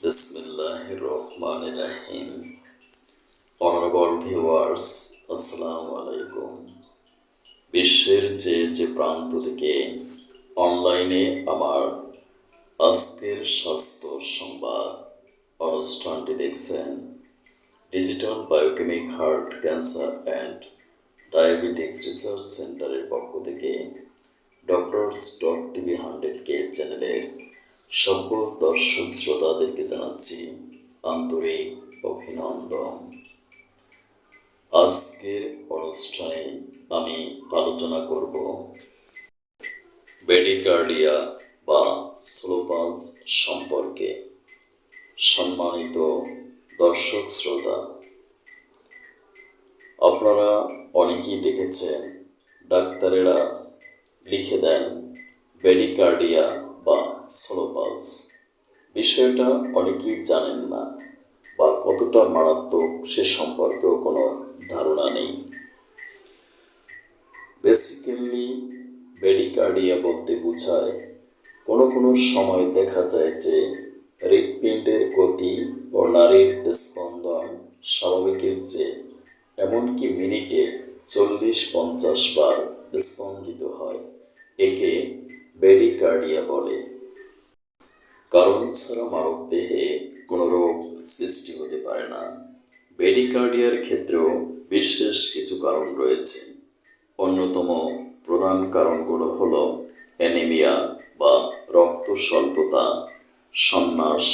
Bismillahirrahmanirrahim. Honorable viewers, Assalamu alaikum. বিশ্বের যে প্রান্ত থেকে অনলাইনে আমার আজকের স্বাস্থ্য সংবাদ অনুষ্ঠানটি দেখছেন, digital biochemic heart cancer and diabetics research সেন্টারের পক্ষ থেকে ডক্টরস টিভি 100K চ্যানেলের সকল দর্শক শ্রোতাদেরকে জানাচ্ছি আন্তরিক অভিনন্দন। আজকের অনুষ্ঠানে আমি আলোচনা করব ব্রেডিকার্ডিয়া বা স্লো পালস সম্পর্কে। সম্মানিত দর্শক শ্রোতা, আপনারা অনেকেই দেখেছেন ডাক্তারেরা লিখে দেন ব্রেডিকার্ডিয়া বা স্লো পালস। বিষয়টা অনেকেই জানেন না বা কতটা মারাত্মক সে সম্পর্কেও কোনো ধারণা নেই। বেসিক্যালি ব্রেডিকার্ডিয়া বলতে বোঝায় কোনো সময় দেখা যায় যে হৃৎপিণ্ডের গতি ও নাড়ির স্পন্দন স্বাভাবিকের চেয়ে এমনকি মিনিটে 40-50 বার স্পন্দিত হয়। একে ব্রেডিকার্ডিয়া বলে। কারণ ছাড়া মানবদেহে কোনো রোগ সৃষ্টি হতে পারে না। ব্রেডিকার্ডিয়ার ক্ষেত্রেও বিশেষ কিছু কারণ রয়েছে। অন্যতম প্রধান কারণগুলো হলো অ্যানিমিয়া বা রক্ত স্বল্পতা, সন্ন্যাস,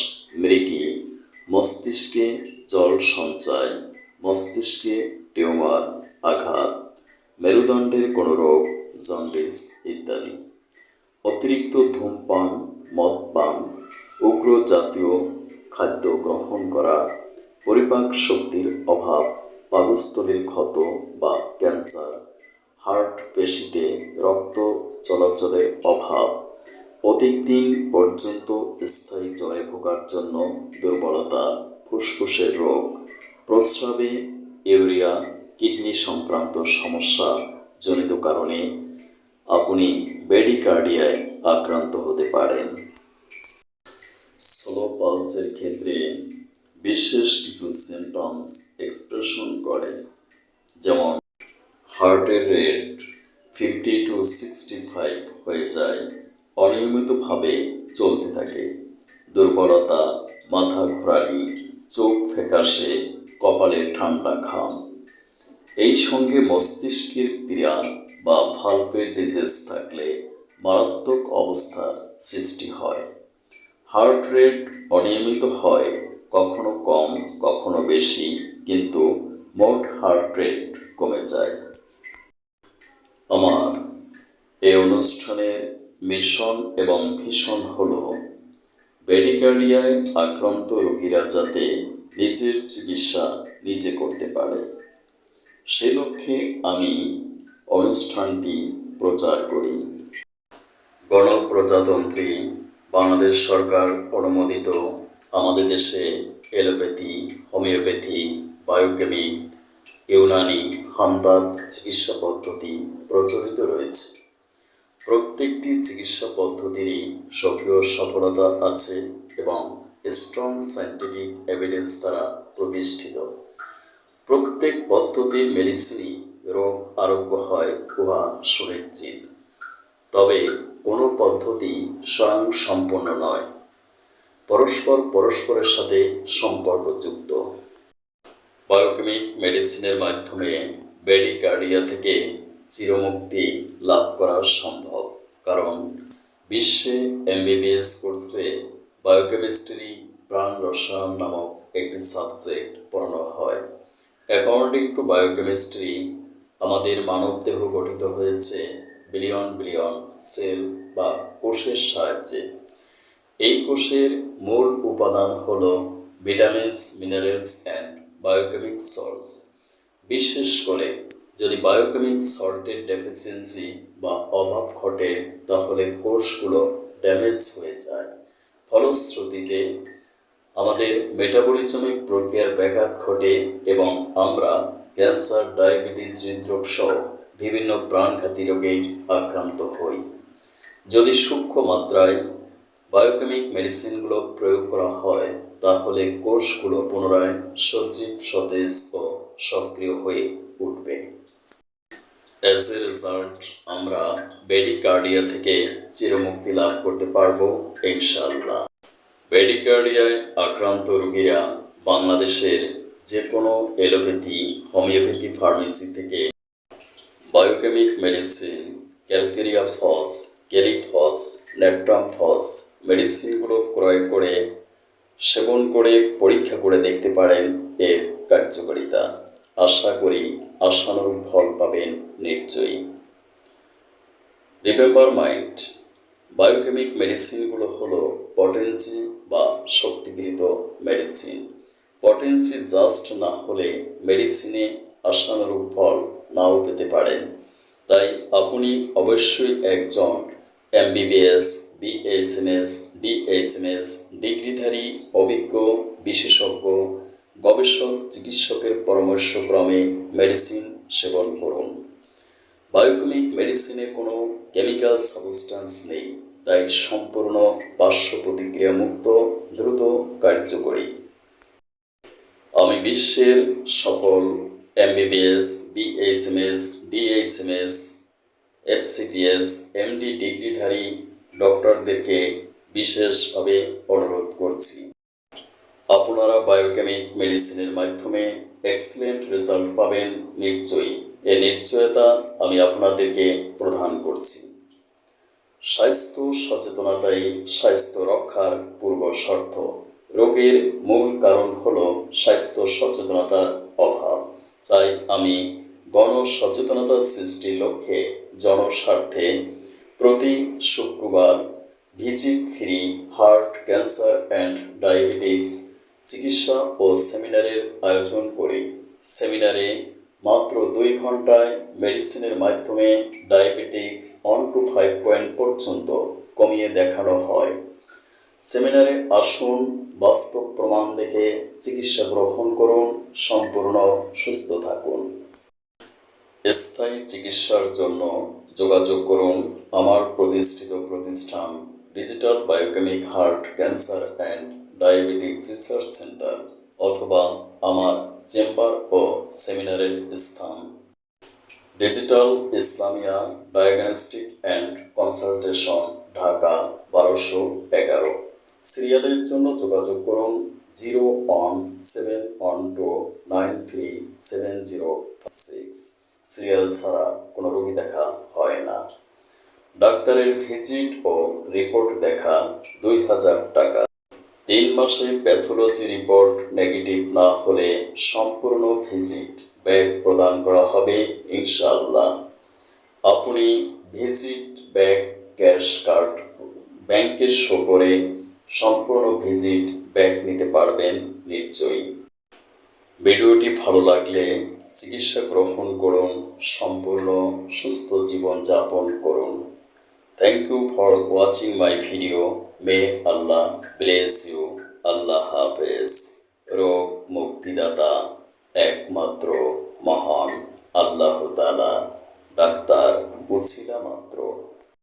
মৃগী, মস্তিষ্কে জল সঞ্চয়, মস্তিষ্কে টিউমার, আঘাত, মেরুদণ্ডের কোনো রোগ, জন্ডিস ইত্যাদি। অতিরিক্ত ধূমপান, মদপান, উগ্র জাতীয় খাদ্য গ্রহণ করা, পরিপাক শক্তির অভাব, পাকস্থলীর ক্ষত বা ক্যান্সার, হার্ট পেশিতে রক্ত চলাচলের অভাব, অধিক দিন পর্যন্ত স্থায়ী জ্বরে ভোগার জন্য দুর্বলতা, ফুসফুসের রোগ, প্রস্রাবে ইউরিয়া, কিডনি সংক্রান্ত সমস্যা জনিত কারণে আপনি ব্রেডিকার্ডিয়ায় আক্রান্ত হতে পারেন। স্লো পালসের ক্ষেত্রে বিশেষ কিছু সিমটমস এক্সপ্রেশন করে, যেমন হার্টের রেট 50 to 65 হয়ে যায়, অনিয়মিতভাবে চলতে থাকে, দুর্বলতা, মাথা ঘোরানি, চোখ ফ্যাকাশে, কপালে ঠান্ডা ঘাম। এই সঙ্গে মস্তিষ্কের পীড়া বা ভালভের ডিজিজ থাকলে মারাত্মক অবস্থার সৃষ্টি হয়। হার্ট রেট অনিয়মিত হয়, কখনো কম কখনো বেশি, কিন্তু মোট হার্ট রেট কমে যায়। আমার এই অনুষ্ঠানের মিশন এবং ভিশন হলো ব্রেডিকার্ডিয়ায় আক্রান্ত রোগীরা যাতে নিজের চিকিৎসা নিজে করতে পারে। সে লক্ষ্যে আমি অনুষ্ঠানটি প্রচার করি। গণপ্রজাতন্ত্রী বাংলাদেশ সরকার অনুমোদিত আমাদের দেশে allopathy, homeopathy, biochemic, Unani, Hamdard চিকিৎসা পদ্ধতি প্রচলিত রয়েছে। প্রত্যেকটি চিকিৎসা পদ্ধতিরই সক্রিয় সফলতা আছে এবং স্ট্রং সায়েন্টিফিক এভিডেন্স দ্বারা প্রতিষ্ঠিত। প্রত্যেক পদ্ধতির মেডিসিনই রোগ আরোগ্য হয়, উহা সুনিশ্চিত। তবে কোনো পদ্ধতি স্বয়ং সম্পূর্ণ নয়, পরস্পরের সাথে সম্পর্কযুক্ত। বায়োকেমিক মেডিসিনের মাধ্যমে ব্রেডিকার্ডিয়া থেকে চিরমুক্তি লাভ করা সম্ভব, কারণ বিশ্বে MBBS কোর্সে বায়োকেমিস্ট্রি প্রাণ রসায়ন নামক একটি সাবজেক্ট পড়ানো হয়। অ্যাকর্ডিং টু বায়োকেমিস্ট্রি, আমাদের মানবদেহ গঠিত হয়েছে বিলিয়ন বিলিয়ন সেল বা কোষের সাহায্যে। এই কোষের মূল উপাদান হল vitamins, minerals and biochemic salts. বিশেষ করে যদি বায়োকেমিক সল্টের ডেফিসিয়েন্সি বা অভাব ঘটে, তাহলে কোষগুলো ড্যামেজ হয়ে যায়। ফলশ্রুতিতে আমাদের মেটাবলিজমিক প্রক্রিয়ার ব্যাঘাত ঘটে এবং আমরা ক্যান্সার, ডায়াবেটিস, হৃদরোগ সহ বিভিন্ন প্রাণঘাতী রোগে আক্রান্ত হই। যদি সূক্ষ্ম মাত্রায় বায়োকেমিক মেডিসিনগুলো প্রয়োগ করা হয়, তাহলে কোষগুলো পুনরায় সজীব, সতেজ ও সক্রিয় হয়ে উঠবে। অ্যাজ এ রেজাল্ট আমরা ব্র্যাডিকার্ডিয়া থেকে চিরমুক্তি লাভ করতে পারবো ইনশাআল্লাহ। ব্র্যাডিকার্ডিয়ায় আক্রান্ত রোগীরা বাংলাদেশের যে কোনো এলোপ্যাথি, হোমিওপ্যাথি ফার্মেসি থেকে বায়োকেমিক মেডিসিন ক্যালকেরিয়া ফস, ক্যালিফস, নেপটাম ফস মেডিসিনগুলো ক্রয় করে সেবন করে পরীক্ষা করে দেখতে পারেন এর কার্যকারিতা। আশা করি আশানুরূপ ফল পাবেন নিশ্চয়ই। রিমেম্বার মাইন্ড, বায়োকেমিক মেডিসিনগুলো হলো পটেন্সি বা শক্তিকৃত মেডিসিন। পটেন্সি জাস্ট না হলে মেডিসিনে আশানুরূপ ফল নাও পেতে পারেন। তাই আপনি অবশ্যই একজন MBBS, BHMS, DHMS ডিগ্রিধারী অভিজ্ঞ বিশেষজ্ঞ গবেষক চিকিৎসকের পরামর্শক্রমে মেডিসিন সেবন করুন। বায়োকেমিক মেডিসিনে কোনো কেমিক্যাল সাবস্টেন্স নেই, তাই সম্পূর্ণ পার্শ্ব প্রতিক্রিয়া মুক্ত, দ্রুত কার্যকরী। আমি বিশ্বের সকল MBBS, BHMS, DHMS, FCTS, MD ডিগ্রিধারী ডক্টরদেরকে বিশেষভাবে অনুরোধ করছি, আপনারা বায়োকেমিক মেডিসিনের মাধ্যমে এক্সিলেন্ট রেজাল্ট পাবেন নিশ্চয়ই। এই নিশ্চয়তা আমি আপনাদেরকে প্রদান করছি। স্বাস্থ্য সচেতনতাই স্বাস্থ্য রক্ষার পূর্ব শর্ত। রোগের মূল কারণ হলো স্বাস্থ্য সচেতনতার অভাব। তাই আমি গণসচেতনতা সৃষ্টির লক্ষ্যে জনস্বার্থে প্রতি শুক্রবার visit free heart, cancer and diabetes চিকিৎসা ও সেমিনারের আয়োজন করি। সেমিনারে মাত্র 2 ঘন্টায় মেডিসিনের মাধ্যমে ডায়াবেটিস 1 to 5 পয়েন্ট পর্যন্ত কমিয়ে দেখানো হয়। সেমিনারে আসুন, বাস্তব প্রমাণ দেখে চিকিৎসা গ্রহণ করুন, সম্পূর্ণ সুস্থ থাকুন। স্থায়ী চিকিৎসার জন্য যোগাযোগ করুন আমার প্রতিষ্ঠিত প্রতিষ্ঠান digital biochemic heart, cancer and diabetic research centre অথবা আমার চেম্বার ও সেমিনারের স্থান digital Islamia diagnostic and consultation, Dhaka 1211। সিরিয়ালের জন্য যোগাযোগ করুন 01712937056। সিরিয়াল ছাড়া কোনো রোগী দেখা হয় না। ডাক্তারের ভিজিট ও রিপোর্ট দেখা 2000 টাকা। 3 মাসে প্যাথোলজি রিপোর্ট নেগেটিভ না হলে সম্পূর্ণ ভিজিট ব্যাগ প্রদান করা হবে ইনশাআল্লাহ। আপনি ভিজিট ব্যাগ ক্যাশ কার্ড ব্যাংকে শো করে সম্পূর্ণ ভিজিট ব্যাগ নিতে পারবেন নিশ্চয়ই। ভিডিওটি ভালো লাগলে চিকিৎসা গ্রহণ করুন, সম্পূর্ণ সুস্থ জীবন যাপন করুন। Thank you for watching my video. May Allah bless you. আল্লাহ হাফেজ। রোগ মুক্তিদাতা একমাত্র মহান আল্লাহ তাআলা, ডাক্তার উছিলা মাত্র।